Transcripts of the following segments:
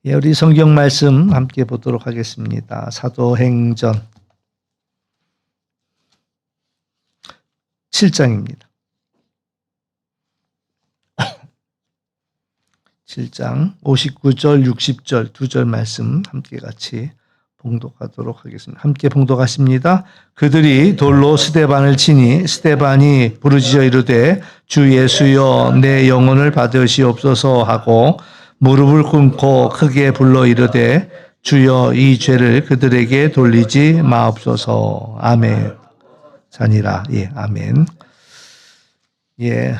예, 우리 성경 말씀 함께 보도록 하겠습니다. 사도행전 7장입니다. 7장 59절, 60절 두 절 말씀 함께 같이 봉독하도록 하겠습니다. 함께 봉독하십니다. 그들이 돌로 스데반을 치니 스데반이 부르짖어 이르되 주 예수여 내 영혼을 받으시옵소서 하고 무릎을 꿇고 크게 불러 이르되 주여 이 죄를 그들에게 돌리지 마옵소서. 아멘. 자니라. 예, 아멘. 예,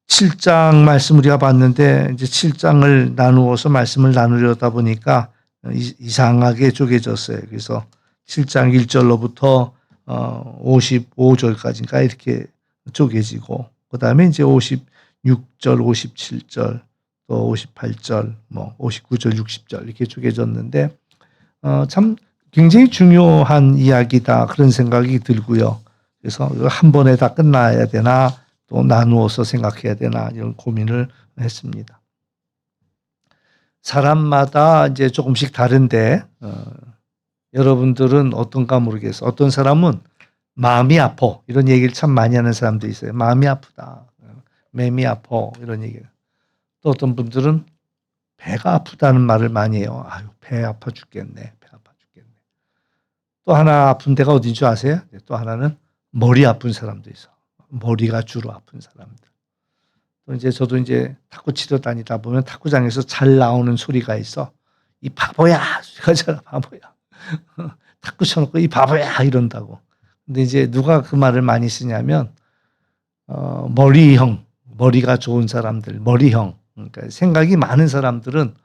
7장 말씀 우리가 봤는데 이제 7장을 나누어서 말씀을 나누려다 보니까 이상하게 쪼개졌어요. 그래서 7장 1절로부터 55절까지인가 이렇게 쪼개지고 그다음에 이제 56절, 57절 또 58절, 59절, 60절 이렇게 쪼개졌는데 참 굉장히 중요한 이야기다 그런 생각이 들고요. 그래서 한 번에 다 끝나야 되나 또 나누어서 생각해야 되나 이런 고민을 했습니다. 사람마다 이제 조금씩 다른데 여러분들은 어떤가 모르겠어요. 어떤 사람은 마음이 아파 이런 얘기를 참 많이 하는 사람도 있어요. 마음이 아프다, 맴이 아파 이런 얘기를. 또 어떤 분들은 배가 아프다는 말을 많이 해요. 아유, 배 아파 죽겠네. 배 아파 죽겠네. 또 하나 아픈 데가 어딘 줄 아세요? 또 하나는 머리 아픈 사람도 있어. 머리가 주로 아픈 사람들. 또 이제 저도 이제 탁구 치러 다니다 보면 탁구장에서 잘 나오는 소리가 있어. 이 바보야! 소리가 바보야. 탁구 쳐놓고 이 바보야! 이런다고. 근데 이제 누가 그 말을 많이 쓰냐면, 머리형, 머리가 좋은 사람들, 머리형. 그러니까 생각이 많은 사람들은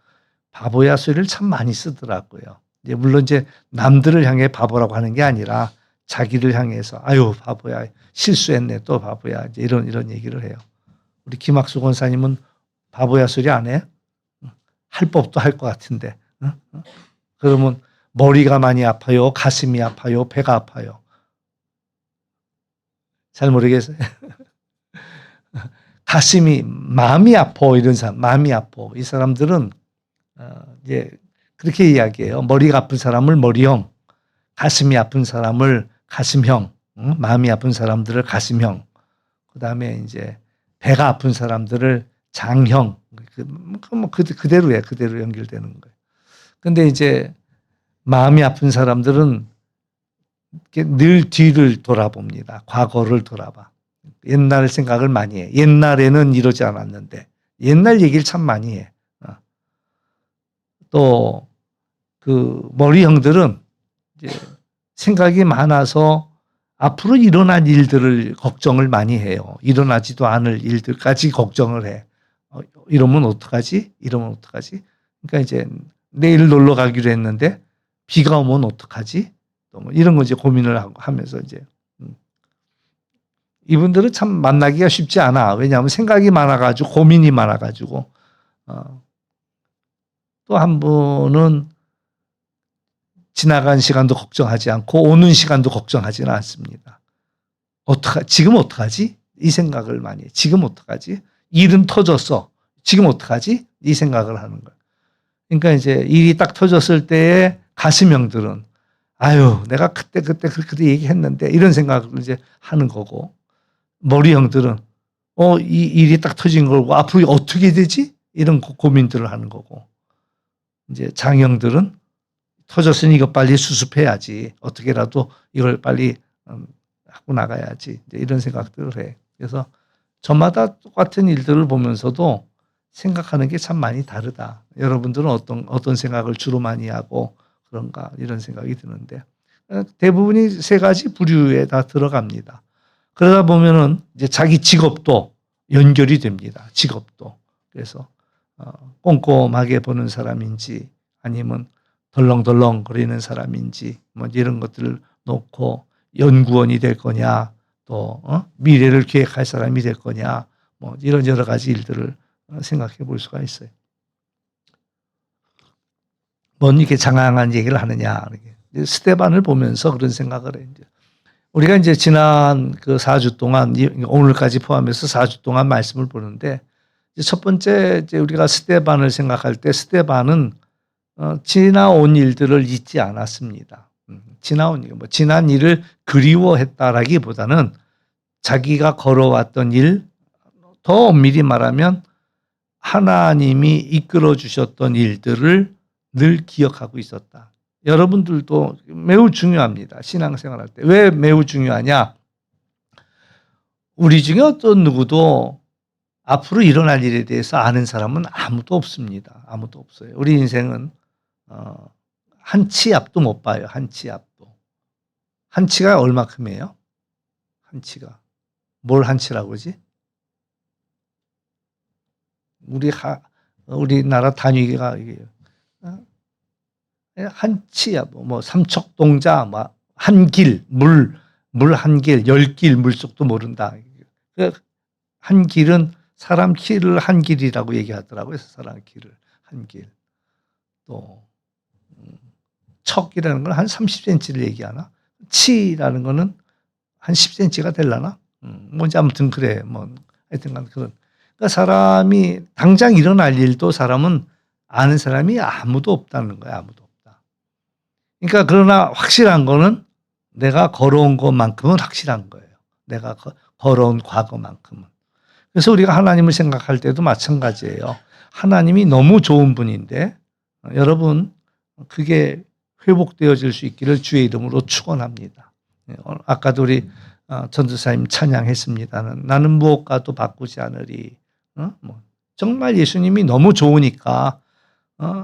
바보야 소리를 참 많이 쓰더라고요. 이제 물론 이제 남들을 향해 바보라고 하는 게 아니라 자기를 향해서 아유 바보야 실수했네 또 바보야 이제 이런 얘기를 해요. 우리 김학수 권사님은 바보야 소리 안 해? 할 법도 할 것 같은데. 그러면 머리가 많이 아파요, 가슴이 아파요, 배가 아파요. 잘 모르겠어요. 가슴이 마음이 아파 이런 사람, 마음이 아파 이 사람들은 이제 그렇게 이야기해요. 머리가 아픈 사람을 머리형, 가슴이 아픈 사람을 가슴형, 마음이 아픈 사람들을 가슴형, 그 다음에 이제 배가 아픈 사람들을 장형, 그대로예요. 그대로 연결되는 거예요. 근데 이제 마음이 아픈 사람들은 늘 뒤를 돌아봅니다. 과거를 돌아봐. 옛날 생각을 많이 해. 옛날에는 이러지 않았는데 옛날 얘기를 참 많이 해. 또 그 머리형들은 이제 생각이 많아서 앞으로 일어날 일들을 걱정을 많이 해요. 일어나지도 않을 일들까지 걱정을 해. 이러면 어떡하지? 이러면 어떡하지? 그러니까 이제 내일 놀러 가기로 했는데 비가 오면 어떡하지? 또 뭐 이런 거 이제 고민을 하면서 이제 이분들은 참 만나기가 쉽지 않아. 왜냐하면 생각이 많아가지고 고민이 많아가지고 또 한 분은 지나간 시간도 걱정하지 않고 오는 시간도 걱정하지는 않습니다. 지금 어떡하지? 이 생각을 많이 해. 지금 어떡하지? 일은 터졌어. 지금 어떡하지? 이 생각을 하는 거예요. 그러니까 이제 일이 딱 터졌을 때에 가슴형들은 아유 내가 그때 그렇게 얘기했는데 이런 생각을 이제 하는 거고 머리형들은 이 일이 딱 터진 거고 앞으로 어떻게 되지? 이런 고민들을 하는 거고 이제 장형들은 터졌으니 이거 빨리 수습해야지. 어떻게라도 이걸 빨리 하고 나가야지. 이제 이런 생각들을 해. 그래서 저마다 똑같은 일들을 보면서도 생각하는 게 참 많이 다르다. 여러분들은 어떤 생각을 주로 많이 하고 그런가 이런 생각이 드는데 대부분이 세 가지 부류에 다 들어갑니다. 그러다 보면은 이제 자기 직업도 연결이 됩니다. 직업도. 그래서 꼼꼼하게 보는 사람인지 아니면 덜렁덜렁 거리는 사람인지 뭐 이런 것들을 놓고 연구원이 될 거냐 또 미래를 계획할 사람이 될 거냐 뭐 이런 여러 가지 일들을 생각해 볼 수가 있어요. 뭔 이렇게 장황한 얘기를 하느냐. 스데반을 보면서 그런 생각을 해요. 우리가 이제 지난 그 4주 동안 오늘까지 포함해서 4주 동안 말씀을 보는데 첫 번째 이제 우리가 스데반을 생각할 때 스데반은 지나온 일들을 잊지 않았습니다. 지나온 일, 뭐 지난 일을 그리워했다라기보다는 자기가 걸어왔던 일, 더 엄밀히 말하면 하나님이 이끌어 주셨던 일들을 늘 기억하고 있었다. 여러분들도 매우 중요합니다. 신앙생활할 때. 왜 매우 중요하냐? 우리 중에 어떤 누구도 앞으로 일어날 일에 대해서 아는 사람은 아무도 없습니다. 아무도 없어요. 우리 인생은 한 치 앞도 못 봐요. 한 치 앞도. 한 치가 얼마큼이에요? 한 치가. 뭘 한 치라고 그러지? 우리나라 단위가 이게 한 치야. 뭐 삼척동자, 뭐 한 길, 물 한 길, 10길 물속도 모른다. 한 길은 사람 키를 한 길이라고 얘기하더라고요. 사람 키를 한 길. 또 척이라는 건 한 30cm를 얘기하나? 치라는 거는 한 10cm가 되려나? 뭔지 아무튼 그래. 뭐 하여튼간 그런. 그러니까 사람이 당장 일어날 일도 사람은 아는 사람이 아무도 없다는 거야. 아무도 없다. 그러니까 그러나 확실한 거는 내가 걸어온 것만큼은 확실한 거예요. 내가 걸어온 과거만큼은. 그래서 우리가 하나님을 생각할 때도 마찬가지예요. 하나님이 너무 좋은 분인데 여러분 그게 회복되어질 수 있기를 주의 이름으로 축원합니다. 아까도 우리 전도사님 찬양했습니다는 나는 무엇과도 바꾸지 않으리. 정말 예수님이 너무 좋으니까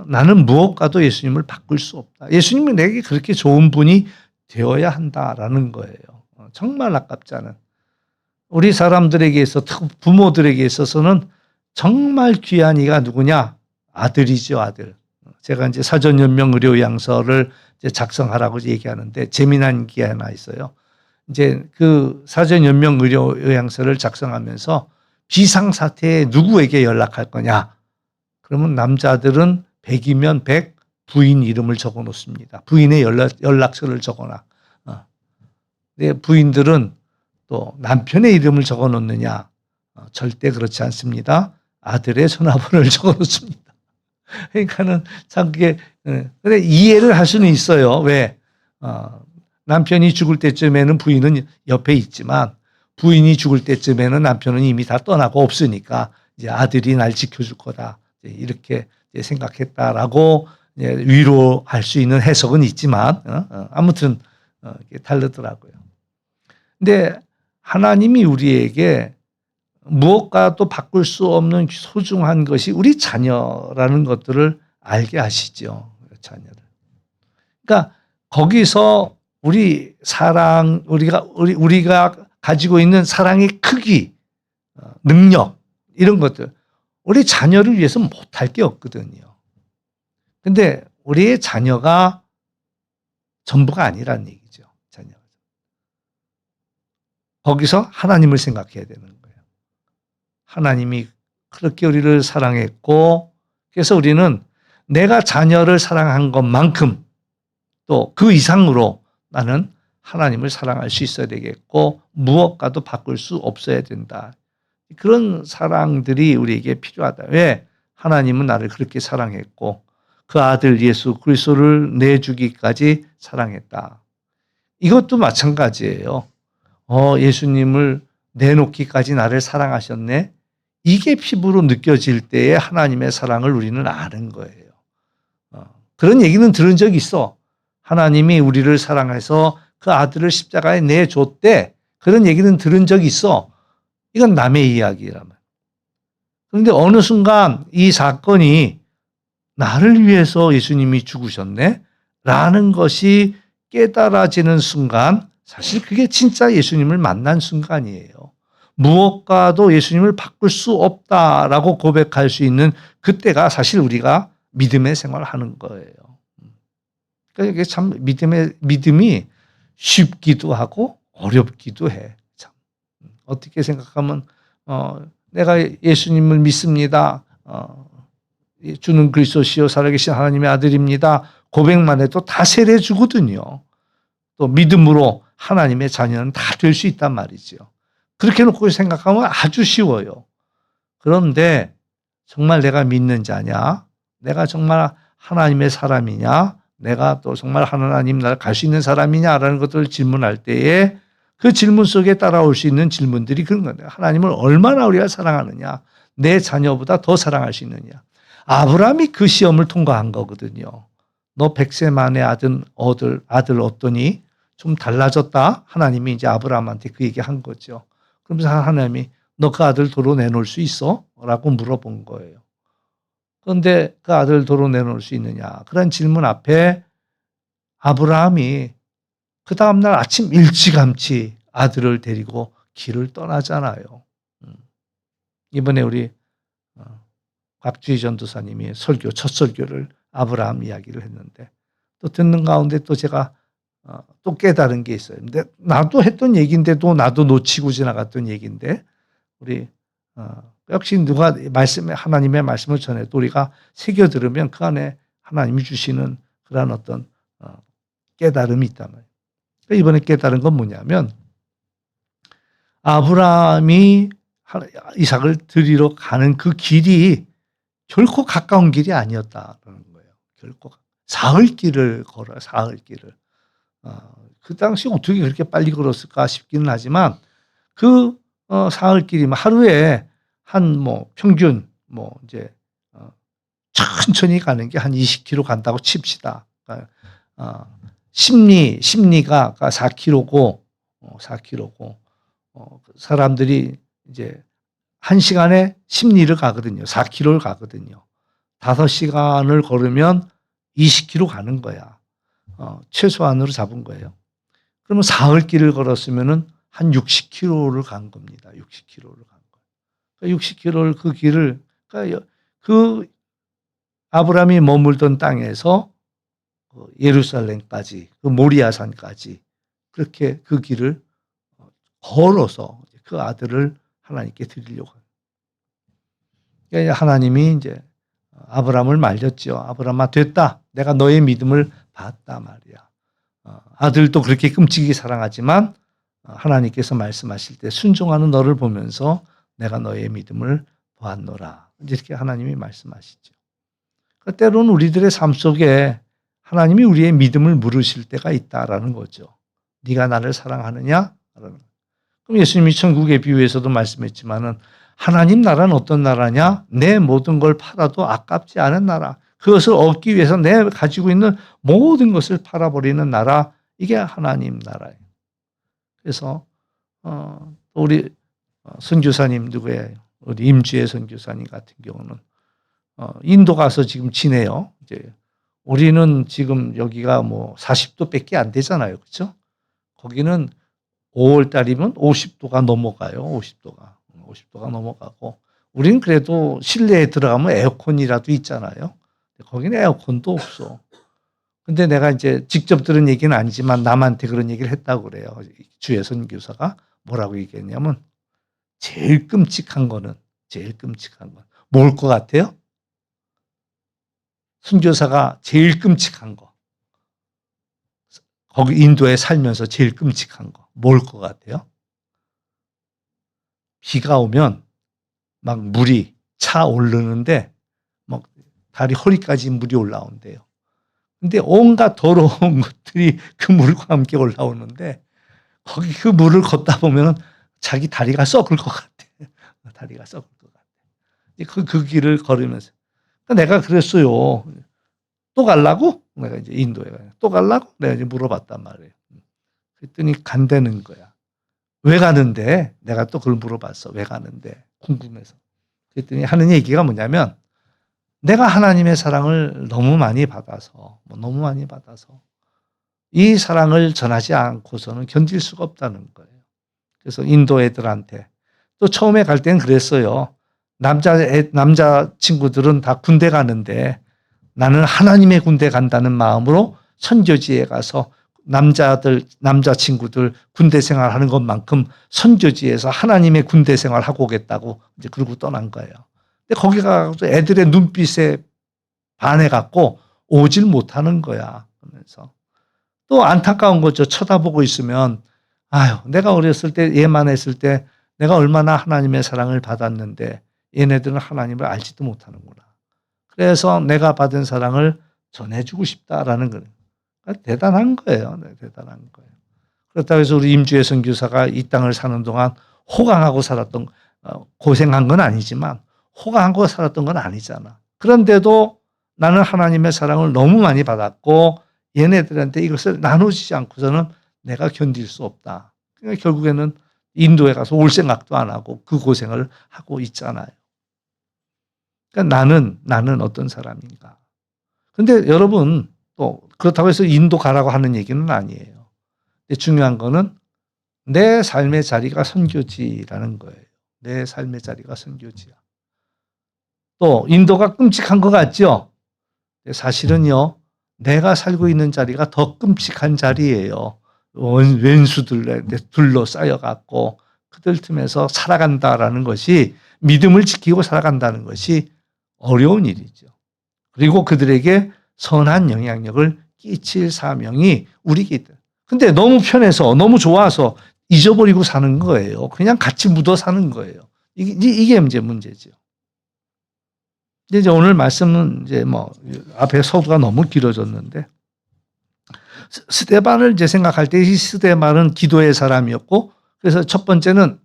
나는 무엇과도 예수님을 바꿀 수 없다. 예수님이 내게 그렇게 좋은 분이 되어야 한다라는 거예요. 정말 아깝지 않은. 우리 사람들에게 있어 부모들에게 있어서는 정말 귀한 이가 누구냐? 아들이죠, 아들. 제가 이제 사전연명 의료요양서를 이제 작성하라고 얘기하는데 재미난 게 하나 있어요. 이제 그 사전연명 의료요양서를 작성하면서 비상사태에 누구에게 연락할 거냐? 그러면 남자들은 100이면 100 부인 이름을 적어 놓습니다. 부인의 연락처를 적어놔. 근데 부인들은 또 남편의 이름을 적어 놓느냐? 절대 그렇지 않습니다. 아들의 전화번호를 적어 놓습니다. 그러니까는 참 그게, 근데 이해를 할 수는 있어요. 왜? 남편이 죽을 때쯤에는 부인은 옆에 있지만 부인이 죽을 때쯤에는 남편은 이미 다 떠나고 없으니까 이제 아들이 날 지켜줄 거다. 이렇게 생각했다라고 위로할 수 있는 해석은 있지만, 아무튼, 다르더라고요. 근데 하나님이 우리에게 무엇과도 바꿀 수 없는 소중한 것이 우리 자녀라는 것들을 알게 하시죠. 자녀를. 그러니까 거기서 우리 사랑, 우리가 가지고 있는 사랑의 크기, 능력, 이런 것들, 우리 자녀를 위해서 못할 게 없거든요. 근데 우리의 자녀가 전부가 아니라는 얘기죠. 자녀가. 거기서 하나님을 생각해야 되는 거예요. 하나님이 그렇게 우리를 사랑했고, 그래서 우리는 내가 자녀를 사랑한 것만큼 또 그 이상으로 나는 하나님을 사랑할 수 있어야 되겠고 무엇과도 바꿀 수 없어야 된다. 그런 사랑들이 우리에게 필요하다. 왜? 하나님은 나를 그렇게 사랑했고 그 아들 예수 그리스도를 내주기까지 사랑했다. 이것도 마찬가지예요. 예수님을 내놓기까지 나를 사랑하셨네. 이게 피부로 느껴질 때에 하나님의 사랑을 우리는 아는 거예요. 그런 얘기는 들은 적이 있어. 하나님이 우리를 사랑해서 그 아들을 십자가에 내줬대. 그런 얘기는 들은 적이 있어. 이건 남의 이야기라면. 그런데 어느 순간 이 사건이 나를 위해서 예수님이 죽으셨네? 라는 것이 깨달아지는 순간, 사실 그게 진짜 예수님을 만난 순간이에요. 무엇과도 예수님을 바꿀 수 없다라고 고백할 수 있는 그때가 사실 우리가 믿음의 생활을 하는 거예요. 그러니까 이게 참 믿음이 쉽기도 하고 어렵기도 해. 참. 어떻게 생각하면, 내가 예수님을 믿습니다. 주는 그리스도시요 살아계신 하나님의 아들입니다. 고백만 해도 다 세례주거든요. 또 믿음으로 하나님의 자녀는 다 될 수 있단 말이죠. 그렇게 놓고 생각하면 아주 쉬워요. 그런데 정말 내가 믿는 자냐? 내가 정말 하나님의 사람이냐? 내가 또 정말 하나님 나라 갈 수 있는 사람이냐라는 것들을 질문할 때에 그 질문 속에 따라올 수 있는 질문들이 그런 거예요. 하나님을 얼마나 우리가 사랑하느냐? 내 자녀보다 더 사랑할 수 있느냐? 아브라함이 그 시험을 통과한 거거든요. 너 100세 만에 아들 얻더니 좀 달라졌다? 하나님이 이제 아브라함한테 그 얘기 한 거죠. 그러면서 하나님이 너 그 아들 도로 내놓을 수 있어? 라고 물어본 거예요. 그런데 그 아들 도로 내놓을 수 있느냐? 그런 질문 앞에 아브라함이 그 다음날 아침 일찌감치 아들을 데리고 길을 떠나잖아요. 이번에 우리 곽주희 전도사님이 첫 설교를 아브라함 이야기를 했는데 또 듣는 가운데 또 제가 또 깨달은 게 있어요. 근데 나도 했던 얘기인데도 나도 놓치고 지나갔던 얘기인데 우리 역시 누가 하나님의 말씀을 전해도 우리가 새겨 들으면 그 안에 하나님이 주시는 그런 어떤 깨달음이 있단 말이에요. 이번에 깨달은 건 뭐냐면 아브라함이 이삭을 드리러 가는 그 길이 결코 가까운 길이 아니었다는 거예요. 결코 사흘길을 걸어요. 사흘길을. 그 당시 어떻게 그렇게 빨리 걸었을까 싶기는 하지만 그 사흘길이면 하루에 한 평균 이제 천천히 가는 게 한 20km 간다고 칩시다. 심리가 4km고 4km고 사람들이 이제 1시간에 심리를 가거든요. 4km를 가거든요. 5시간을 걸으면 20km 가는 거야. 최소한으로 잡은 거예요. 그러면 사흘길을 걸었으면은 한 60km를 간 겁니다. 60km를 간 거예요. 그러니까 60km를 그 길을 그 아브라함이 머물던 땅에서 예루살렘까지 그 모리아산까지 그렇게 그 길을 걸어서 그 아들을 하나님께 드리려고 해요. 그러니까 하나님이 이제 아브라함을 말렸죠. 아브라함아 됐다. 내가 너의 믿음을 봤다 말이야. 아들도 그렇게 끔찍이 사랑하지만 하나님께서 말씀하실 때 순종하는 너를 보면서 내가 너의 믿음을 보았노라. 이렇게 하나님이 말씀하시죠. 때로는 우리들의 삶 속에 하나님이 우리의 믿음을 물으실 때가 있다라는 거죠. 네가 나를 사랑하느냐? 그럼 예수님이 천국의 비유에서도 말씀했지만은 하나님 나라는 어떤 나라냐? 내 모든 걸 팔아도 아깝지 않은 나라. 그것을 얻기 위해서 내 가지고 있는 모든 것을 팔아버리는 나라. 이게 하나님 나라예요. 그래서 우리 선교사님 누구예요? 우리 임주혜 선교사님 같은 경우는 인도 가서 지금 지내요. 이제 우리는 지금 여기가 40도밖에 안 되잖아요. 그렇죠? 거기는 5월 달이면 50도가 넘어가요. 50도가 넘어가고 우리는 그래도 실내에 들어가면 에어컨이라도 있잖아요. 거기는 에어컨도 없어. 근데 내가 이제 직접 들은 얘기는 아니지만 남한테 그런 얘기를 했다고 그래요. 주혜 선교사가 뭐라고 얘기했냐면 제일 끔찍한 건 뭘 것 같아요? 선교사가 제일 끔찍한 거. 거기 인도에 살면서 제일 끔찍한 거. 뭘 것 같아요? 비가 오면 막 물이 차 오르는데 막 다리 허리까지 물이 올라온대요. 근데 온갖 더러운 것들이 그 물과 함께 올라오는데 거기 그 물을 걷다 보면 자기 다리가 썩을 것 같아. 다리가 썩을 것 같아. 그 길을 걸으면서. 내가 그랬어요. 또 가려고? 내가 이제 인도에 가요. 또 가려고? 내가 이제 물어봤단 말이에요. 그랬더니 간다는 거야. 왜 가는데? 내가 또 그걸 물어봤어. 왜 가는데? 궁금해서. 그랬더니 하는 얘기가 뭐냐면 내가 하나님의 사랑을 너무 많이 받아서 이 사랑을 전하지 않고서는 견딜 수가 없다는 거예요. 그래서 인도 애들한테 또 처음에 갈 때는 그랬어요. 남자 친구들은 다 군대 가는데 나는 하나님의 군대 간다는 마음으로 선교지에 가서 남자 친구들 군대 생활하는 것만큼 선교지에서 하나님의 군대 생활하고 오겠다고 이제 그러고 떠난 거예요. 근데 거기 가서 애들의 눈빛에 반해갖고 오질 못하는 거야. 그러면서 또 안타까운 거죠. 쳐다보고 있으면 아유, 내가 어렸을 때 얘만 했을 때 내가 얼마나 하나님의 사랑을 받았는데 얘네들은 하나님을 알지도 못하는구나. 그래서 내가 받은 사랑을 전해주고 싶다라는 거예요. 대단한 거예요. 네, 대단한 거예요. 그렇다고 해서 우리 임주혜 선교사가 이 땅을 사는 동안 호강하고 살았던, 고생한 건 아니지만 호강하고 살았던 건 아니잖아. 그런데도 나는 하나님의 사랑을 너무 많이 받았고 얘네들한테 이것을 나누지 않고서는 내가 견딜 수 없다. 그러니까 결국에는 인도에 가서 올 생각도 안 하고 그 고생을 하고 있잖아요. 그러니까 나는 어떤 사람인가. 근데 여러분, 또 그렇다고 해서 인도 가라고 하는 얘기는 아니에요. 근데 중요한 거는 내 삶의 자리가 선교지라는 거예요. 내 삶의 자리가 선교지야. 또 인도가 끔찍한 것 같죠? 사실은요, 내가 살고 있는 자리가 더 끔찍한 자리예요. 왼수들에 둘러싸여갖고 그들 틈에서 살아간다라는 것이, 믿음을 지키고 살아간다는 것이 어려운 일이죠. 그리고 그들에게 선한 영향력을 끼칠 사명이 우리에게 있다. 근데 너무 편해서, 너무 좋아서 잊어버리고 사는 거예요. 그냥 같이 묻어 사는 거예요. 이게 이제 문제죠. 이제 오늘 말씀은 이제 앞에 서두가 너무 길어졌는데, 스데반을 이제 생각할 때 이 스데반은 기도의 사람이었고, 그래서 첫 번째는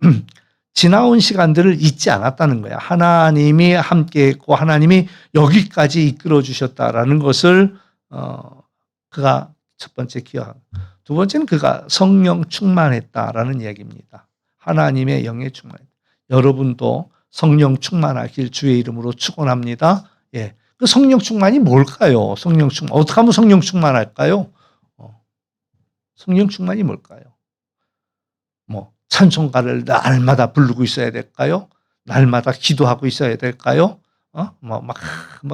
지나온 시간들을 잊지 않았다는 거야. 하나님이 함께했고 하나님이 여기까지 이끌어 주셨다라는 것을 그가 첫 번째 기억. 두 번째는 그가 성령 충만했다라는 이야기입니다. 하나님의 영에 충만했다. 여러분도 성령 충만하길 주의 이름으로 축원합니다. 예, 그 성령 충만이 뭘까요? 성령 충만 어떻게 하면 성령 충만할까요? 성령 충만이 뭘까요? 찬송가를 날마다 부르고 있어야 될까요? 날마다 기도하고 있어야 될까요?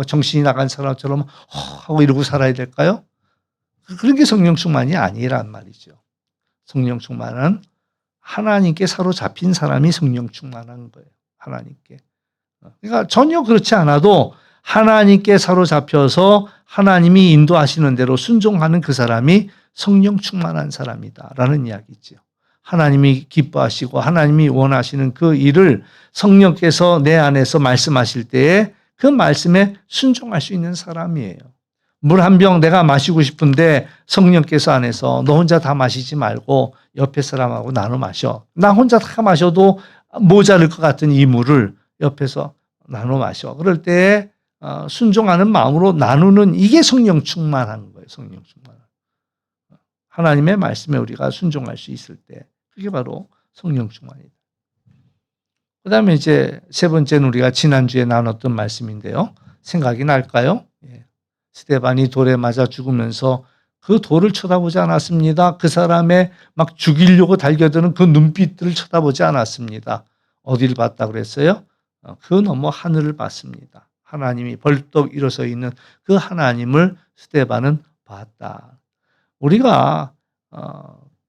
정신이 나간 사람처럼 하고 이러고 살아야 될까요? 그런 게 성령 충만이 아니란 말이죠. 성령 충만은 하나님께 사로잡힌 사람이 성령 충만한 거예요. 하나님께. 그러니까 전혀 그렇지 않아도 하나님께 사로잡혀서 하나님이 인도하시는 대로 순종하는 그 사람이 성령 충만한 사람이다라는 이야기죠. 하나님이 기뻐하시고 하나님이 원하시는 그 일을 성령께서 내 안에서 말씀하실 때에 그 말씀에 순종할 수 있는 사람이에요. 물 한 병 내가 마시고 싶은데 성령께서 안에서 너 혼자 다 마시지 말고 옆에 사람하고 나눠 마셔. 나 혼자 다 마셔도 모자랄 것 같은 이 물을 옆에서 나눠 마셔. 그럴 때 순종하는 마음으로 나누는, 이게 성령 충만한 거예요. 성령 충만. 하나님의 말씀에 우리가 순종할 수 있을 때 그게 바로 성령 충만이다. 그 다음에 이제 세 번째는 우리가 지난주에 나눴던 말씀인데요. 생각이 날까요? 스데반이 돌에 맞아 죽으면서 그 돌을 쳐다보지 않았습니다. 그 사람의 막 죽이려고 달겨드는 그 눈빛들을 쳐다보지 않았습니다. 어디를 봤다 그랬어요? 그 너머 하늘을 봤습니다. 하나님이 벌떡 일어서 있는 그 하나님을 스데반은 봤다. 우리가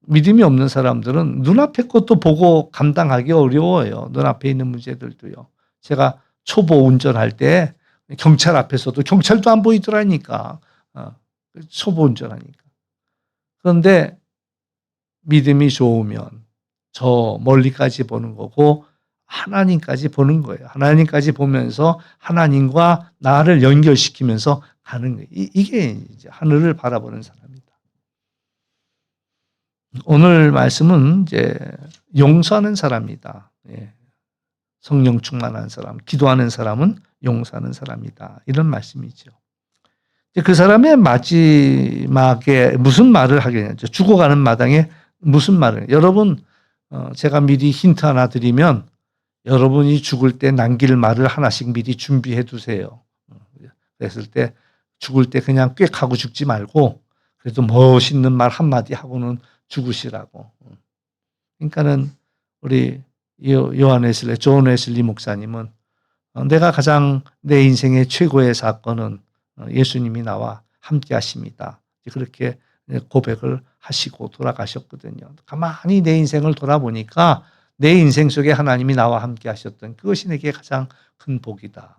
믿음이 없는 사람들은 눈앞의 것도 보고 감당하기 어려워요. 눈앞에 있는 문제들도요. 제가 초보 운전할 때 경찰 앞에서도 경찰도 안 보이더라니까. 초보 운전하니까. 그런데 믿음이 좋으면 저 멀리까지 보는 거고 하나님까지 보는 거예요. 하나님까지 보면서 하나님과 나를 연결시키면서 가는 거예요. 이게 이제 하늘을 바라보는 사람이다. 오늘 말씀은 이제 용서하는 사람이다. 성령 충만한 사람, 기도하는 사람은 용서하는 사람이다. 이런 말씀이죠. 그 사람의 마지막에 무슨 말을 하겠냐죠. 죽어가는 마당에 무슨 말을. 여러분, 제가 미리 힌트 하나 드리면 여러분이 죽을 때 남길 말을 하나씩 미리 준비해 두세요. 그랬을 때 죽을 때 그냥 꽥 하고 죽지 말고 그래도 멋있는 말 한마디 하고는 죽으시라고. 그러니까는 우리 존 웨슬리 목사님은 내가 가장 내 인생의 최고의 사건은 예수님이 나와 함께 하십니다. 그렇게 고백을 하시고 돌아가셨거든요. 가만히 내 인생을 돌아보니까 내 인생 속에 하나님이 나와 함께 하셨던 그것이 내게 가장 큰 복이다.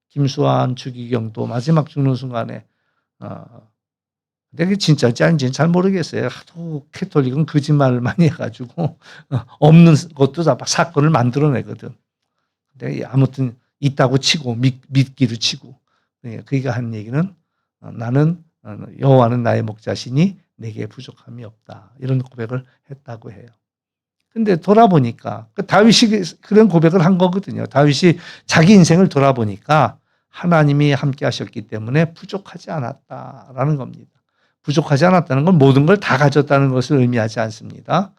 김수환, 주기경도 마지막 죽는 순간에 내가 진짜인지 아닌지는 잘 모르겠어요. 하도 캐톨릭은 거짓말을 많이 해가지고 없는 것도 다 사건을 만들어내거든. 근데 아무튼 있다고 치고 믿기로 치고 그가 한 얘기는 나는 여호와는 나의 목자시니 내게 부족함이 없다. 이런 고백을 했다고 해요. 근데 돌아보니까 다윗이 그런 고백을 한 거거든요. 다윗이 자기 인생을 돌아보니까 하나님이 함께 하셨기 때문에 부족하지 않았다라는 겁니다. 부족하지 않았다는 건 모든 걸 다 가졌다는 것을 의미하지 않습니다.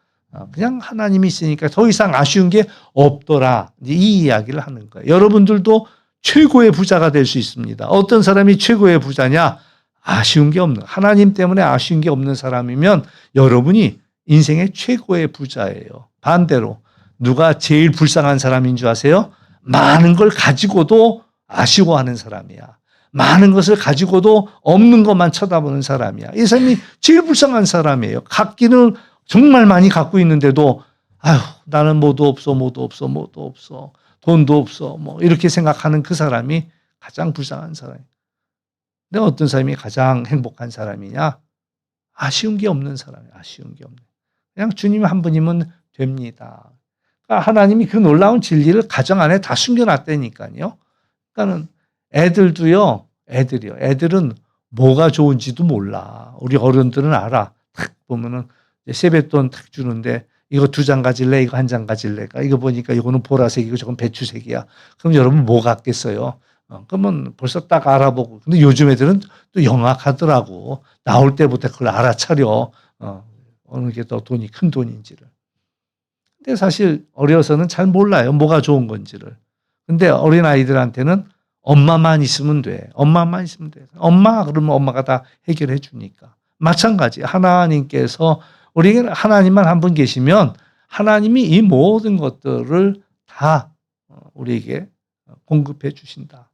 그냥 하나님이 있으니까 더 이상 아쉬운 게 없더라. 이 이야기를 하는 거예요. 여러분들도 최고의 부자가 될 수 있습니다. 어떤 사람이 최고의 부자냐? 아쉬운 게 없는, 하나님 때문에 아쉬운 게 없는 사람이면 여러분이 인생의 최고의 부자예요. 반대로 누가 제일 불쌍한 사람인 줄 아세요? 많은 걸 가지고도 아쉬워하는 사람이야. 많은 것을 가지고도 없는 것만 쳐다보는 사람이야. 이 사람이 제일 불쌍한 사람이에요. 갖기는 정말 많이 갖고 있는데도 아휴 나는 뭐도 없어 뭐도 없어 뭐도 없어 돈도 없어 뭐 이렇게 생각하는 그 사람이 가장 불쌍한 사람이에요. 근데 어떤 사람이 가장 행복한 사람이냐? 아쉬운 게 없는 사람이에요. 아쉬운 게 없는. 그냥 주님 한 분이면 됩니다. 그러니까 하나님이 그 놀라운 진리를 가정 안에 다 숨겨놨다니까요. 그러니까는 애들은 뭐가 좋은지도 몰라. 우리 어른들은 알아. 탁 보면은 세뱃돈 탁 주는데 이거 2장 가질래? 이거 1장 가질래? 이거 보니까 이거는 보라색이고 저건 배추색이야. 그럼 여러분 뭐 갖겠어요? 그러면 벌써 딱 알아보고. 근데 요즘 애들은 또 영악하더라고. 나올 때부터 그걸 알아차려. 어느 게 더 큰 돈인지를. 근데 사실 어려서는 잘 몰라요. 뭐가 좋은 건지를. 근데 어린 아이들한테는 엄마만 있으면 돼. 엄마만 있으면 돼. 엄마 그러면 엄마가 다 해결해 주니까. 마찬가지. 하나님께서 우리에게 하나님만 한 분 계시면 하나님이 이 모든 것들을 다 우리에게 공급해 주신다.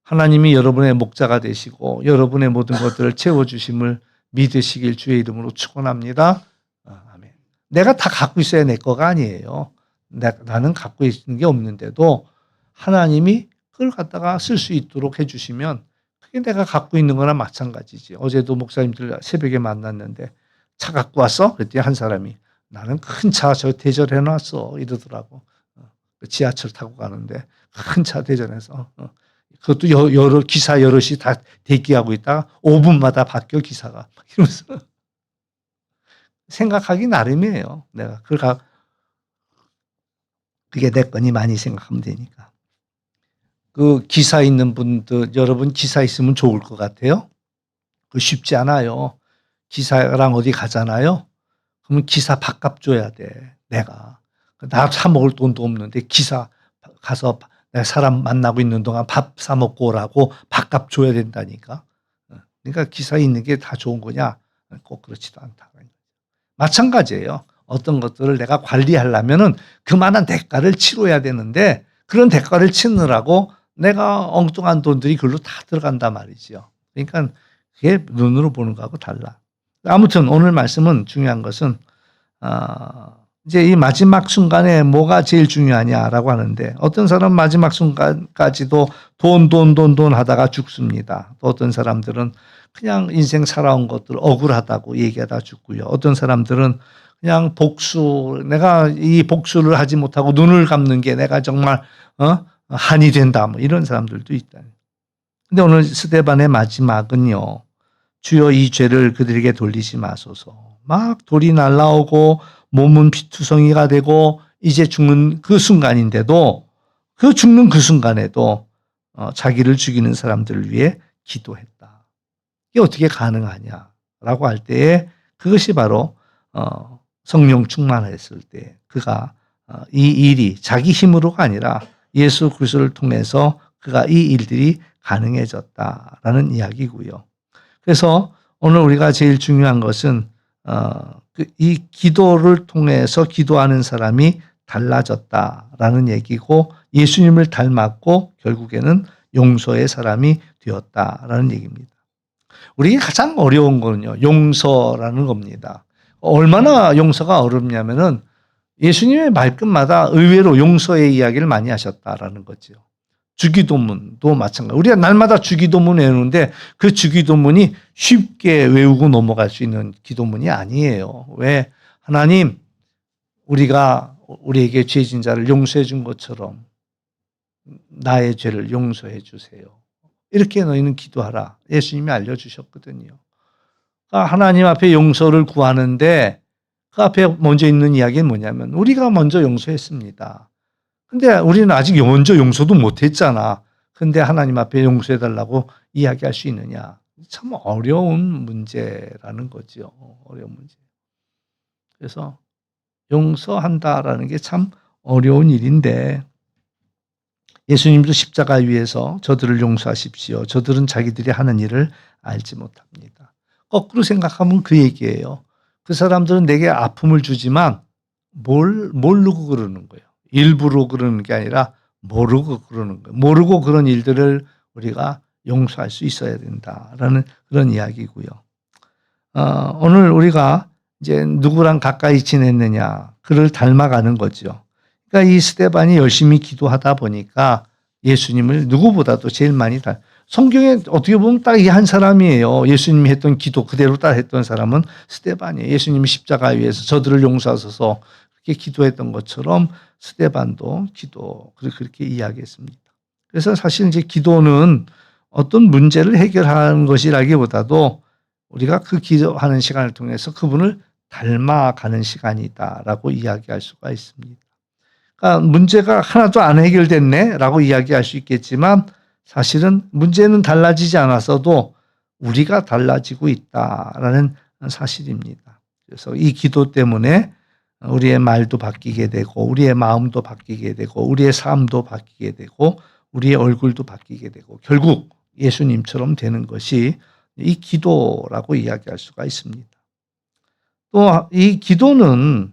하나님이 여러분의 목자가 되시고 여러분의 모든 것들을 채워주심을 믿으시길 주의 이름으로 축원합니다. 아멘. 내가 다 갖고 있어야 내 거가 아니에요. 나는 갖고 있는 게 없는데도 하나님이 그걸 갖다가 쓸 수 있도록 해주시면 그게 내가 갖고 있는 거나 마찬가지지. 어제도 목사님들 새벽에 만났는데 차 갖고 왔어? 그랬더니 한 사람이 나는 큰 차 저 대절해놨어 이러더라고. 지하철 타고 가는데 큰 차 대절해서 그것도 여러 기사 여럿이 다 대기하고 있다가 5분마다 바뀌어 기사가 이러면서 생각하기 나름이에요. 내가 그게 내 거니 많이 생각하면 되니까. 그 기사 있는 분들 여러분 기사 있으면 좋을 것 같아요. 그 쉽지 않아요. 기사랑 어디 가잖아요. 그러면 기사 밥값 줘야 돼. 내가 나 사 먹을 돈도 없는데 기사 가서 내가 사람 만나고 있는 동안 밥 사 먹고 오라고 밥값 줘야 된다니까. 그러니까 기사 있는 게 다 좋은 거냐? 꼭 그렇지도 않다. 마찬가지예요. 어떤 것들을 내가 관리하려면은 그만한 대가를 치러야 되는데 그런 대가를 치느라고 내가 엉뚱한 돈들이 그걸로 다 들어간단 말이죠. 그러니까 그게 눈으로 보는 거하고 달라. 아무튼 오늘 말씀은 중요한 것은 이제 이 마지막 순간에 뭐가 제일 중요하냐라고 하는데 어떤 사람은 마지막 순간까지도 돈 하다가 죽습니다. 또 어떤 사람들은 그냥 인생 살아온 것들 억울하다고 얘기하다 죽고요. 어떤 사람들은 그냥 내가 이 복수를 하지 못하고 눈을 감는 게 내가 정말 한이 된다. 뭐 이런 사람들도 있다. 근데 오늘 스데반의 마지막은요. 주여 이 죄를 그들에게 돌리지 마소서. 막 돌이 날라오고 몸은 피투성이가 되고 이제 죽는 그 순간인데도 그 죽는 그 순간에도 자기를 죽이는 사람들을 위해 기도했다. 이게 어떻게 가능하냐라고 할 때에 그것이 바로 성령 충만했을 때 그가 이 일이 자기 힘으로가 아니라 예수 그리스도를 통해서 그가 이 일들이 가능해졌다라는 이야기고요. 그래서 오늘 우리가 제일 중요한 것은 이 기도를 통해서 기도하는 사람이 달라졌다라는 얘기고 예수님을 닮았고 결국에는 용서의 사람이 되었다라는 얘기입니다. 우리에게 가장 어려운 거는요. 용서라는 겁니다. 얼마나 용서가 어렵냐면은 예수님의 말끝마다 의외로 용서의 이야기를 많이 하셨다라는 거죠. 주기도문도 마찬가지. 우리가 날마다 주기도문 외우는데 그 주기도문이 쉽게 외우고 넘어갈 수 있는 기도문이 아니에요. 왜? 하나님, 우리가 우리에게 죄진 자를 용서해 준 것처럼 나의 죄를 용서해 주세요. 이렇게 너희는 기도하라. 예수님이 알려주셨거든요. 그러니까 하나님 앞에 용서를 구하는데 그 앞에 먼저 있는 이야기는 뭐냐면 우리가 먼저 용서했습니다. 근데 우리는 아직 먼저 용서도 못했잖아. 근데 하나님 앞에 용서해달라고 이야기할 수 있느냐. 참 어려운 문제라는 거죠. 어려운 문제. 그래서 용서한다라는 게 참 어려운 일인데 예수님도 십자가 위에서 저들을 용서하십시오. 저들은 자기들이 하는 일을 알지 못합니다. 거꾸로 생각하면 그 얘기예요. 그 사람들은 내게 아픔을 주지만 모르고 그러는 거예요. 일부러 그러는 게 아니라 모르고 그러는 거예요. 모르고 그런 일들을 우리가 용서할 수 있어야 된다라는 그런 이야기고요. 오늘 우리가 이제 누구랑 가까이 지냈느냐, 그를 닮아가는 거죠. 그러니까 이 스데반이 열심히 기도하다 보니까 예수님을 누구보다도 제일 많이 성경에 어떻게 보면 딱 이 한 사람이에요. 예수님이 했던 기도 그대로 딱 했던 사람은 스데반이에요. 예수님이 십자가 위에서 저들을 용서하소서 그렇게 기도했던 것처럼 스데반도 그렇게 이야기했습니다. 그래서 사실 이제 기도는 어떤 문제를 해결하는 것이라기보다도 우리가 그 기도하는 시간을 통해서 그분을 닮아가는 시간이다라고 이야기할 수가 있습니다. 그러니까 문제가 하나도 안 해결됐네라고 이야기할 수 있겠지만 사실은 문제는 달라지지 않았어도 우리가 달라지고 있다라는 사실입니다. 그래서 이 기도 때문에 우리의 말도 바뀌게 되고 우리의 마음도 바뀌게 되고 우리의 삶도 바뀌게 되고 우리의 얼굴도 바뀌게 되고 결국 예수님처럼 되는 것이 이 기도라고 이야기할 수가 있습니다. 또 이 기도는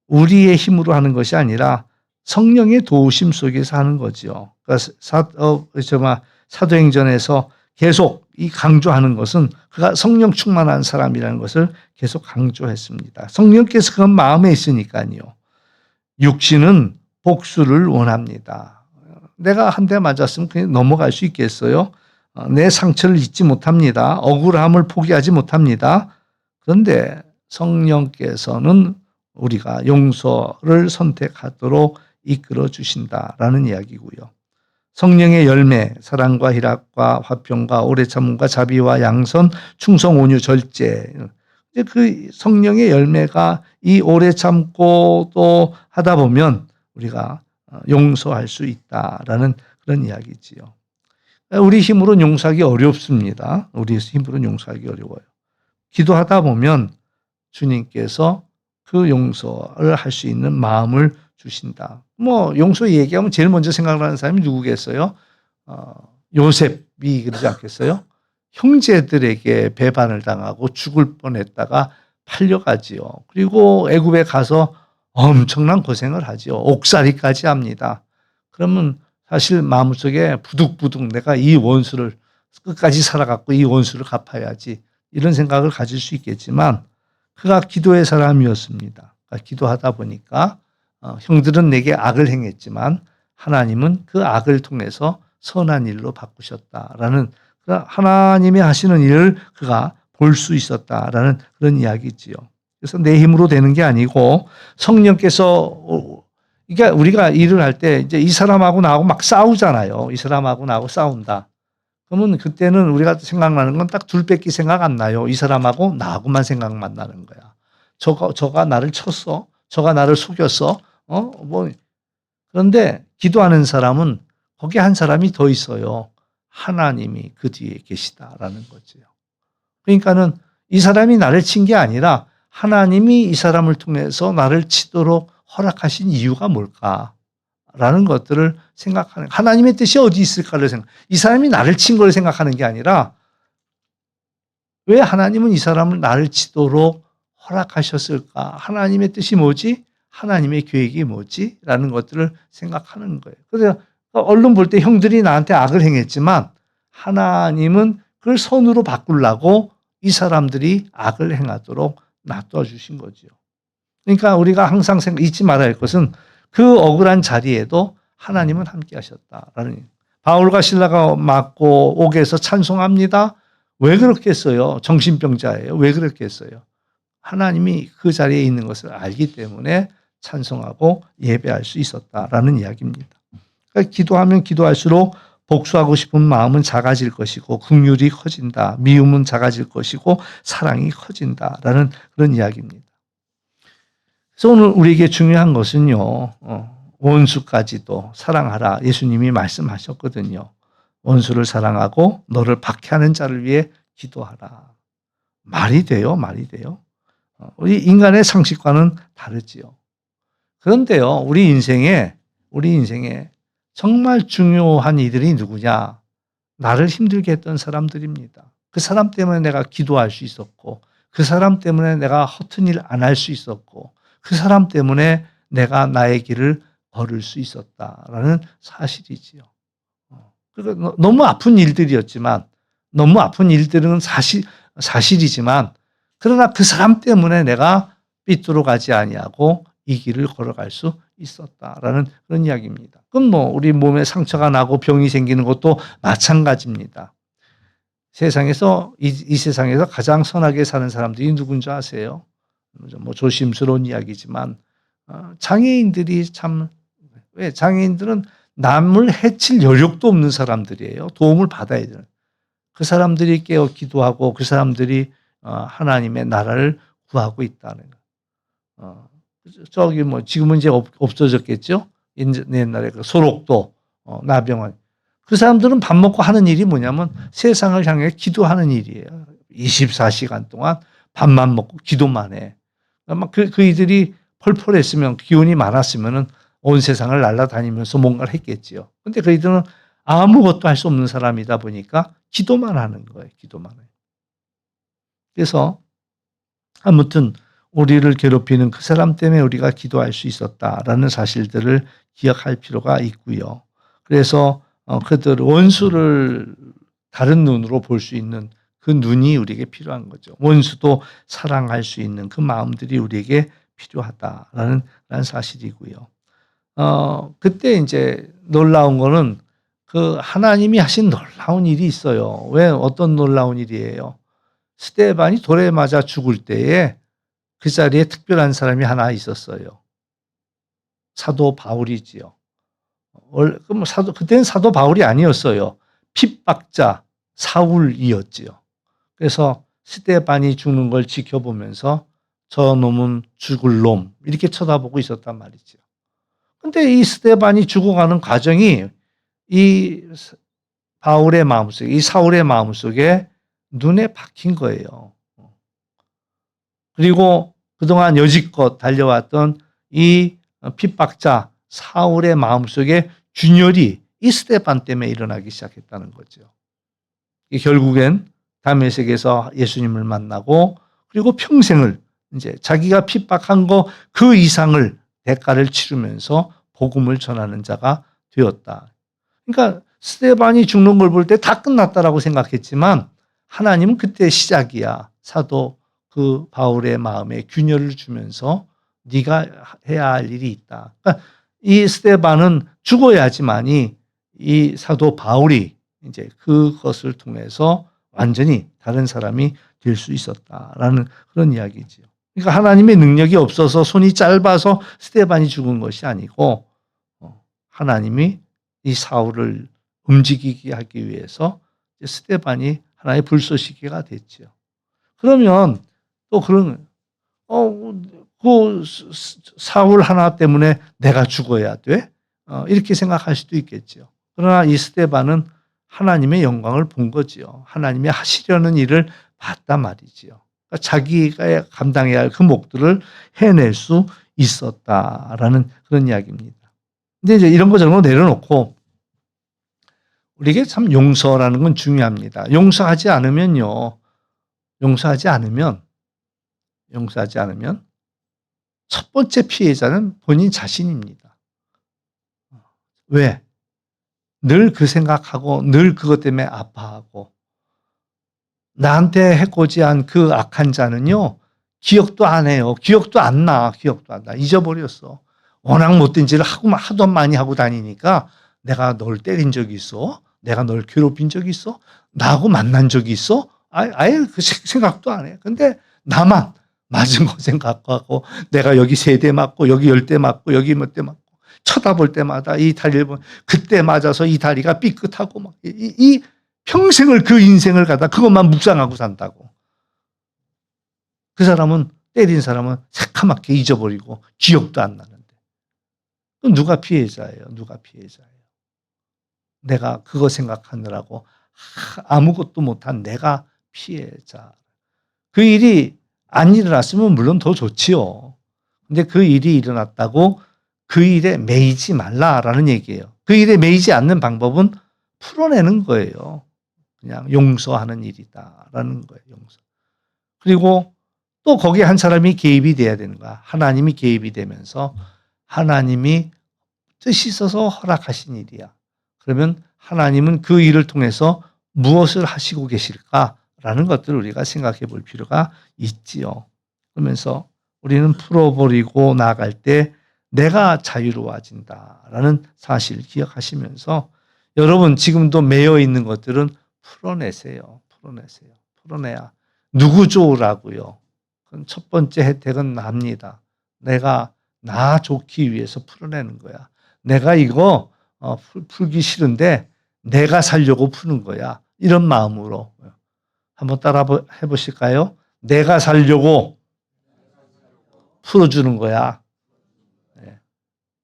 우리의 힘으로 하는 것이 아니라 성령의 도우심 속에서 하는 거죠. 그러니까 사도행전에서 계속 이 강조하는 것은 그가 성령 충만한 사람이라는 것을 계속 강조했습니다. 성령께서 그건 마음에 있으니까요. 육신은 복수를 원합니다. 내가 한 대 맞았으면 그냥 넘어갈 수 있겠어요? 내 상처를 잊지 못합니다. 억울함을 포기하지 못합니다. 그런데 성령께서는 우리가 용서를 선택하도록 이끌어 주신다라는 이야기고요. 성령의 열매, 사랑과 희락과 화평과 오래 참음과 자비와 양선, 충성, 온유, 절제. 그 성령의 열매가 이 오래 참고 또 하다 보면 우리가 용서할 수 있다라는 그런 이야기지요. 우리 힘으로는 용서하기 어렵습니다. 우리 힘으로는 용서하기 어려워요. 기도하다 보면 주님께서 그 용서를 할 수 있는 마음을 주신다. 용서 얘기하면 제일 먼저 생각나는 사람이 누구겠어요? 요셉이 그러지 않겠어요? 형제들에게 배반을 당하고 죽을 뻔했다가 팔려가지요. 그리고 애굽에 가서 엄청난 고생을 하지요. 옥살이까지 합니다. 그러면 사실 마음속에 부득부득 내가 이 원수를 끝까지 살아갔고 이 원수를 갚아야지 이런 생각을 가질 수 있겠지만 그가 기도의 사람이었습니다. 그러니까 기도하다 보니까 형들은 내게 악을 행했지만 하나님은 그 악을 통해서 선한 일로 바꾸셨다라는 하나님이 하시는 일을 그가 볼 수 있었다라는 그런 이야기지요. 그래서 내 힘으로 되는 게 아니고 성령께서 그러니까 우리가 일을 할 때 이제 이 사람하고 나하고 막 싸우잖아요. 이 사람하고 나하고 싸운다. 그러면 그때는 우리가 생각나는 건 딱 둘밖에 생각 안 나요. 이 사람하고 나하고만 생각만 나는 거야. 저가 나를 쳤어. 저가 나를 속였어. 그런데 기도하는 사람은 거기 한 사람이 더 있어요. 하나님이 그 뒤에 계시다라는 거죠. 그러니까는 이 사람이 나를 친 게 아니라 하나님이 이 사람을 통해서 나를 치도록 허락하신 이유가 뭘까라는 것들을 생각하는, 하나님의 뜻이 어디 있을까를 이 사람이 나를 친 걸 생각하는 게 아니라 왜 하나님은 이 사람을 나를 치도록 허락하셨을까? 하나님의 뜻이 뭐지? 하나님의 계획이 뭐지? 라는 것들을 생각하는 거예요. 그래서 얼른 볼 때 형들이 나한테 악을 행했지만 하나님은 그걸 선으로 바꾸려고 이 사람들이 악을 행하도록 놔둬 주신 거죠. 그러니까 우리가 항상 잊지 말아야 할 것은 그 억울한 자리에도 하나님은 함께 하셨다라는. 바울과 실라가 맞고 옥에서 찬송합니다. 왜 그렇게 했어요? 정신병자예요. 왜 그렇게 했어요? 하나님이 그 자리에 있는 것을 알기 때문에 찬송하고 예배할 수 있었다라는 이야기입니다. 그러니까 기도하면 기도할수록 복수하고 싶은 마음은 작아질 것이고 긍휼이 커진다. 미움은 작아질 것이고 사랑이 커진다라는 그런 이야기입니다. 그래서 오늘 우리에게 중요한 것은요. 원수까지도 사랑하라. 예수님이 말씀하셨거든요. 원수를 사랑하고 너를 박해하는 자를 위해 기도하라. 말이 돼요? 말이 돼요? 우리 인간의 상식과는 다르지요. 그런데요. 우리 인생에 정말 중요한 이들이 누구냐? 나를 힘들게 했던 사람들입니다. 그 사람 때문에 내가 기도할 수 있었고 그 사람 때문에 내가 허튼 일 안 할 수 있었고 그 사람 때문에 내가 나의 길을 걸을 수 있었다라는 사실이지요. 그러니까 너무 아픈 일들이었지만 너무 아픈 일들은 사실이지만 그러나 그 사람 때문에 내가 삐뚤어 가지 아니하고 이 길을 걸어갈 수 있었다라는 그런 이야기입니다. 그럼 우리 몸에 상처가 나고 병이 생기는 것도 마찬가지입니다. 세상에서 이 세상에서 가장 선하게 사는 사람들이 누군지 아세요? 조심스러운 이야기지만 장애인들이 왜 장애인들은 남을 해칠 여력도 없는 사람들이에요. 도움을 받아야 되는. 그 사람들이 깨어 기도하고 그 사람들이 하나님의 나라를 구하고 있다는 거. 지금은 이제 없어졌겠죠. 옛날에 그 소록도 나병원 그 사람들은 밥 먹고 하는 일이 뭐냐면 세상을 향해 기도하는 일이에요. 24시간 동안 밥만 먹고 기도만 해. 그 이들이 펄펄했으면 기운이 많았으면은 온 세상을 날아다니면서 뭔가를 했겠지요. 근데 그이들은 아무것도 할 수 없는 사람이다 보니까 기도만 하는 거예요. 기도만 해요. 그래서 아무튼 우리를 괴롭히는 그 사람 때문에 우리가 기도할 수 있었다라는 사실들을 기억할 필요가 있고요. 그래서 그들 원수를 다른 눈으로 볼 수 있는 그 눈이 우리에게 필요한 거죠. 원수도 사랑할 수 있는 그 마음들이 우리에게 필요하다라는 사실이고요. 그때 이제 놀라운 거는 그 하나님이 하신 놀라운 일이 있어요. 왜 어떤 놀라운 일이에요? 스데반이 돌에 맞아 죽을 때에 그 자리에 특별한 사람이 하나 있었어요. 사도 바울이지요. 그때는 사도 바울이 아니었어요. 핍박자 사울이었지요. 그래서 스데반이 죽는 걸 지켜보면서 저 놈은 죽을 놈 이렇게 쳐다보고 있었단 말이죠. 근데 이 스데반이 죽어가는 과정이 이 바울의 마음속에, 이 사울의 마음속에 눈에 박힌 거예요. 그리고 그동안 여지껏 달려왔던 이 핍박자 사울의 마음속에 균열이 이 스데반 때문에 일어나기 시작했다는 거죠. 결국엔 다메섹에서 예수님을 만나고 그리고 평생을 이제 자기가 핍박한 거 그 이상을 대가를 치르면서 복음을 전하는 자가 되었다. 그러니까 스데반이 죽는 걸 볼 때 다 끝났다라고 생각했지만 하나님은 그때 시작이야. 사도 그 바울의 마음에 균열을 주면서 네가 해야 할 일이 있다. 그러니까 이 스데반은 죽어야지만이 이 사도 바울이 이제 그것을 통해서 완전히 다른 사람이 될 수 있었다라는 그런 이야기지요. 그러니까 하나님의 능력이 없어서 손이 짧아서 스데반이 죽은 것이 아니고 하나님이 이 사울을 움직이게 하기 위해서 스데반이 하나의 불쏘시개가 됐죠. 그러면 또 그 사울 하나 때문에 내가 죽어야 돼? 이렇게 생각할 수도 있겠죠. 그러나 이 스데반은 하나님의 영광을 본 거지요. 하나님이 하시려는 일을 봤단 말이지요. 그러니까 자기가 감당해야 할 그 몫들을 해낼 수 있었다라는 그런 이야기입니다. 근데 이제 이런 거 저런 거 내려놓고 우리에게 참 용서라는 건 중요합니다. 용서하지 않으면 첫 번째 피해자는 본인 자신입니다. 왜? 늘 그 생각하고 늘 그것 때문에 아파하고 나한테 해코지한 그 악한 자는요. 기억도 안 해요. 기억도 안 나. 잊어버렸어. 워낙 못된 짓을 하도 많이 하고 다니니까 내가 널 때린 적이 있어? 내가 널 괴롭힌 적이 있어? 나하고 만난 적이 있어? 아예 그 생각도 안 해. 근데 나만 맞은 거 생각하고 내가 여기 3대 맞고 여기 10대 맞고 여기 몇 대 맞고 쳐다볼 때마다 이 다리를 보면 그때 맞아서 이 다리가 삐끗하고 막 이 평생을 그 인생을 갖다 그것만 묵상하고 산다고. 그 사람은 때린 사람은 새카맣게 잊어버리고 기억도 안 나는데. 그럼 누가 피해자예요? 누가 피해자예요? 내가 그거 생각하느라고 아무것도 못한 내가 피해자. 그 일이 안 일어났으면 물론 더 좋지요. 근데 그 일이 일어났다고 그 일에 매이지 말라라는 얘기예요. 그 일에 매이지 않는 방법은 풀어내는 거예요. 그냥 용서하는 일이다라는 거예요. 용서. 그리고 또 거기에 한 사람이 개입이 돼야 되는 거야. 하나님이 개입이 되면서 하나님이 뜻이 있어서 허락하신 일이야. 그러면 하나님은 그 일을 통해서 무엇을 하시고 계실까라는 것들을 우리가 생각해 볼 필요가 있지요. 그러면서 우리는 풀어버리고 나아갈 때 내가 자유로워진다라는 사실을 기억하시면서 여러분 지금도 매여 있는 것들은 풀어내세요. 풀어내세요. 풀어내야 누구 좋으라고요. 그건 첫 번째 혜택은 납니다. 내가 나 좋기 위해서 풀어내는 거야. 내가 이거 풀기 싫은데 내가 살려고 푸는 거야. 이런 마음으로 한번 따라 해보실까요? 내가 살려고 풀어주는 거야. 네.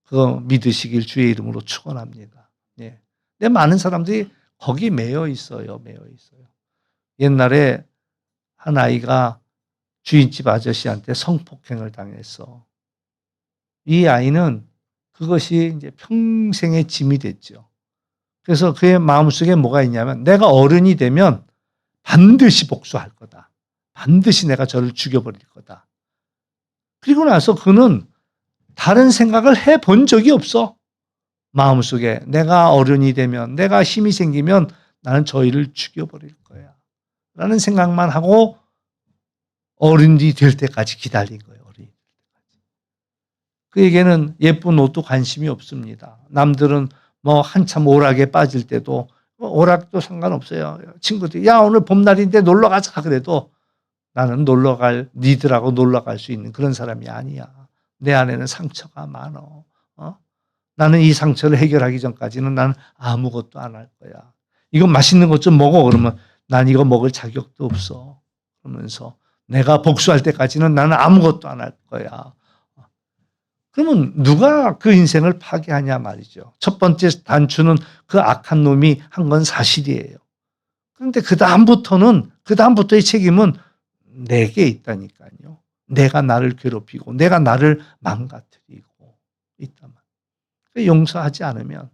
그거 믿으시길 주의 이름으로 축원합니다. 네. 근데 많은 사람들이 거기 매여 있어요. 매여 있어요. 옛날에 한 아이가 주인집 아저씨한테 성폭행을 당했어. 이 아이는 그것이 이제 평생의 짐이 됐죠. 그래서 그의 마음속에 뭐가 있냐면 내가 어른이 되면 반드시 복수할 거다. 반드시 내가 저를 죽여버릴 거다. 그리고 나서 그는 다른 생각을 해본 적이 없어. 마음속에 내가 어른이 되면 내가 힘이 생기면 나는 저희를 죽여버릴 거야. 라는 생각만 하고 어른이 될 때까지 기다린 거예요. 어른이 될 때까지. 그에게는 예쁜 옷도 관심이 없습니다. 남들은 뭐 한참 오락에 빠질 때도 오락도 상관없어요. 친구들이 야 오늘 봄날인데 놀러 가자 그래도 나는 니들하고 놀러 갈 수 있는 그런 사람이 아니야. 내 안에는 상처가 많어. 나는 이 상처를 해결하기 전까지는 나는 아무것도 안 할 거야. 이거 맛있는 것 좀 먹어. 그러면 난 이거 먹을 자격도 없어. 그러면서 내가 복수할 때까지는 나는 아무것도 안 할 거야. 그러면 누가 그 인생을 파괴하냐 말이죠. 첫 번째 단추는 그 악한 놈이 한 건 사실이에요. 그런데 그다음부터의 책임은 내게 있다니까요. 내가 나를 괴롭히고 내가 나를 망가뜨리고 있단 말이에요. 용서하지 않으면.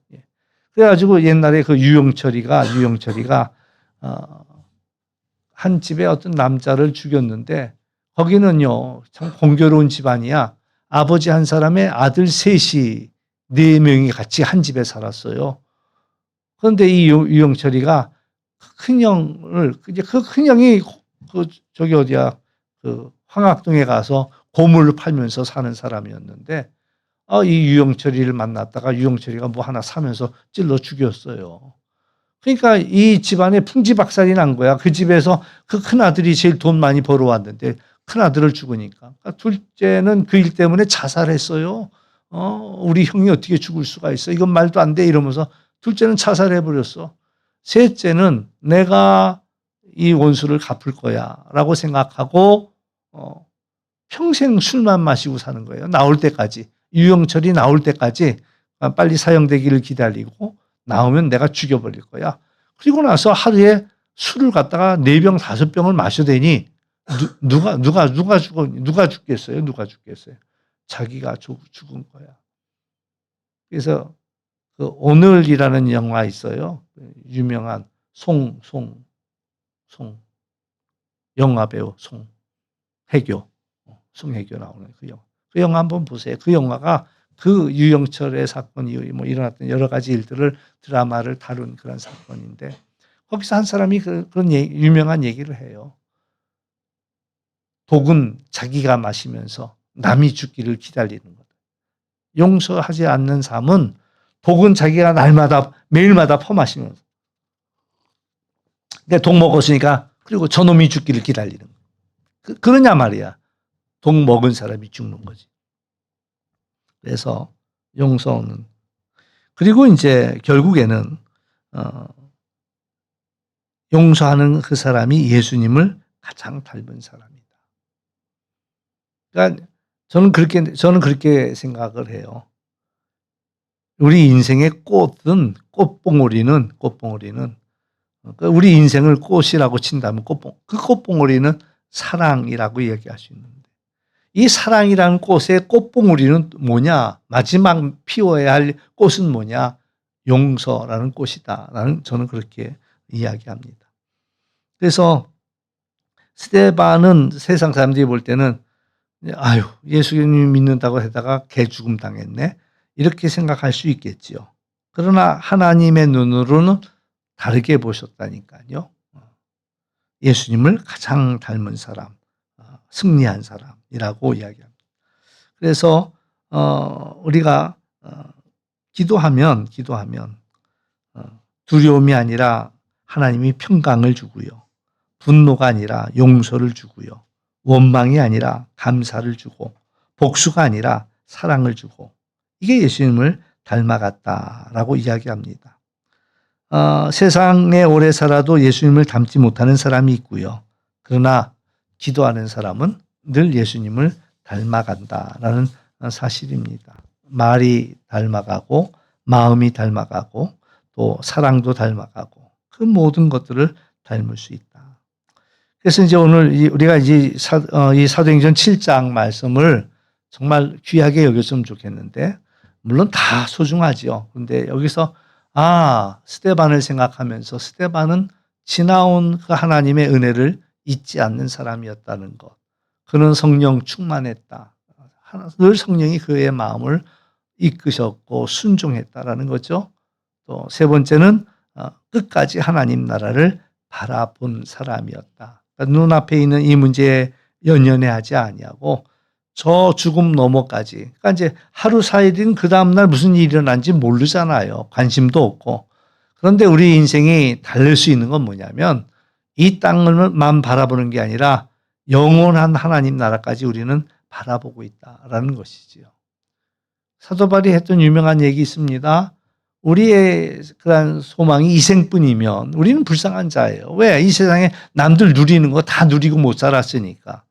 그래가지고 옛날에 그 유영철이가 한 집에 어떤 남자를 죽였는데 거기는요 참 공교로운 집안이야. 아버지 한 사람의 아들 셋이 4명이 같이 한 집에 살았어요. 그런데 이 유영철이가 큰형을 이제 그 큰형이 저기 어디야 그 황학동에 가서 고물을 팔면서 사는 사람이었는데 이 유영철이를 만났다가 유영철이가 뭐 하나 사면서 찔러 죽였어요. 그러니까 이 집안에 풍지박살이 난 거야. 그 집에서 그 큰아들이 제일 돈 많이 벌어왔는데 큰아들을 죽으니까. 그러니까 둘째는 그 일 때문에 자살했어요. 우리 형이 어떻게 죽을 수가 있어. 이건 말도 안 돼. 이러면서 둘째는 자살해버렸어. 셋째는 내가 이 원수를 갚을 거야. 라고 생각하고, 평생 술만 마시고 사는 거예요. 나올 때까지. 유영철이 나올 때까지 빨리 사형되기를 기다리고 나오면 내가 죽여버릴 거야. 그리고 나서 하루에 술을 갖다가 4병, 5병을 마셔대니 누가 죽겠어요? 누가 죽겠어요? 자기가 죽은 거야. 그래서 그 오늘이라는 영화 있어요. 유명한 영화 배우 송혜교 나오는 그 영화. 그 영화 한번 보세요. 그 영화가 그 유영철의 사건이 뭐 일어났던 여러 가지 일들을 드라마를 다룬 그런 사건인데 거기서 한 사람이 그런 유명한 얘기를 해요. 독은 자기가 마시면서 남이 죽기를 기다리는 거다. 용서하지 않는 삶은 독은 자기가 매일마다 퍼마시면서 내가 독 먹었으니까 그리고 저놈이 죽기를 기다리는 거야. 그러냐 말이야. 독 먹은 사람이 죽는 거지. 그래서 용서는. 그리고 이제 결국에는 용서하는 그 사람이 예수님을 가장 닮은 사람이다. 그러니까 저는 그렇게 생각을 해요. 우리 인생의 꽃봉오리는 그러니까 우리 인생을 꽃이라고 친다면 그 꽃봉오리는 사랑이라고 얘기할 수 있는데, 이 사랑이라는 꽃의 꽃봉오리는 뭐냐? 마지막 피워야 할 꽃은 뭐냐? 용서라는 꽃이다라는, 저는 그렇게 이야기합니다. 그래서 스데반은 세상 사람들이 볼 때는 아유, 예수님 믿는다고 하다가 개 죽음 당했네, 이렇게 생각할 수 있겠지요. 그러나 하나님의 눈으로는 다르게 보셨다니까요. 예수님을 가장 닮은 사람, 승리한 사람이라고 이야기합니다. 그래서 우리가 기도하면 두려움이 아니라 하나님이 평강을 주고요, 분노가 아니라 용서를 주고요, 원망이 아니라 감사를 주고, 복수가 아니라 사랑을 주고, 이게 예수님을 닮아갔다라고 이야기합니다. 세상에 오래 살아도 예수님을 닮지 못하는 사람이 있고요. 그러나 기도하는 사람은 늘 예수님을 닮아간다라는 사실입니다. 말이 닮아가고, 마음이 닮아가고, 또 사랑도 닮아가고, 그 모든 것들을 닮을 수 있다. 그래서 이제 오늘 우리가 이제 이 사도행전 7장 말씀을 정말 귀하게 여겼으면 좋겠는데, 물론 다 소중하지요. 그런데 여기서 스데반을 생각하면서 스데반은 지나온 그 하나님의 은혜를 잊지 않는 사람이었다는 것. 그는 성령 충만했다. 늘 성령이 그의 마음을 이끄셨고 순종했다라는 거죠. 또 세 번째는 끝까지 하나님 나라를 바라본 사람이었다. 그러니까 눈앞에 있는 이 문제에 연연해하지 아니하고 저 죽음 너머까지. 그러니까 이제 하루 사일인 그 다음날 무슨 일이 일어난지 모르잖아요. 관심도 없고. 그런데 우리 인생이 달릴 수 있는 건 뭐냐면 이 땅을만 바라보는 게 아니라 영원한 하나님 나라까지 우리는 바라보고 있다라는 것이지요. 사도 바울이 했던 유명한 얘기 있습니다. 우리의 그런 소망이 이생뿐이면 우리는 불쌍한 자예요. 왜? 이 세상에 남들 누리는 거 다 누리고 못 살았으니까.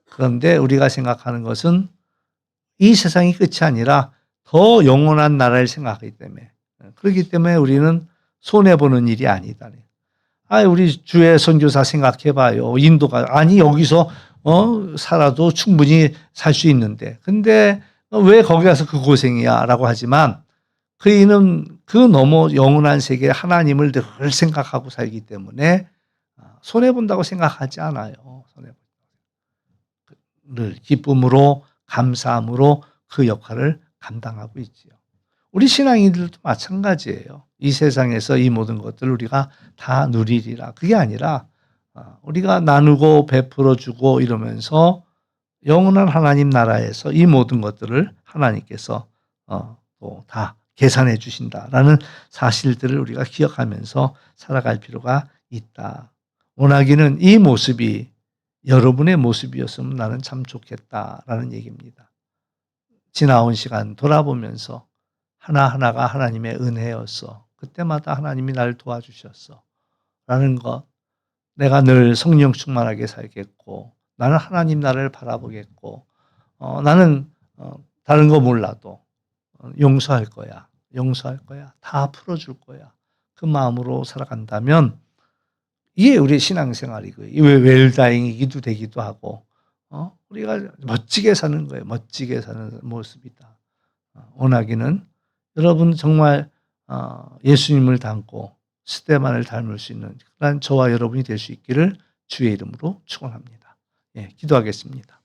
그런데 우리가 생각하는 것은 이 세상이 끝이 아니라 더 영원한 나라를 생각하기 때문에, 그렇기 때문에 우리는 손해보는 일이 아니다. 우리 주의 선교사 생각해봐요. 인도가 여기서 살아도 충분히 살 수 있는데, 근데 왜 거기 가서 그 고생이야? 라고 하지만 그이는 그 너머 영원한 세계에 하나님을 늘 생각하고 살기 때문에 손해본다고 생각하지 않아요. 늘 기쁨으로, 감사함으로 그 역할을 감당하고 있지요. 우리 신앙인들도 마찬가지예요. 이 세상에서 이 모든 것들을 우리가 다 누리리라. 그게 아니라 우리가 나누고 베풀어 주고 이러면서 영원한 하나님 나라에서 이 모든 것들을 하나님께서 또 다 계산해 주신다라는 사실들을 우리가 기억하면서 살아갈 필요가 있다. 원하기는 이 모습이 여러분의 모습이었으면 나는 참 좋겠다라는 얘기입니다. 지나온 시간 돌아보면서 하나하나가 하나님의 은혜였어. 그때마다 하나님이 나를 도와주셨어. 라는 것. 내가 늘 성령 충만하게 살겠고, 나는 하나님 나라를 바라보겠고, 나는 다른 거 몰라도 용서할 거야. 다 풀어줄 거야. 그 마음으로 살아간다면 이게 우리 신앙생활이고요. 왜 웰다잉이기도 되기도 하고, 우리가 멋지게 사는 거예요. 멋지게 사는 모습이다. 원하기는 여러분 정말 예수님을 닮고 스데반을 닮을 수 있는 그런 저와 여러분이 될 수 있기를 주의 이름으로 축원합니다. 예, 기도하겠습니다.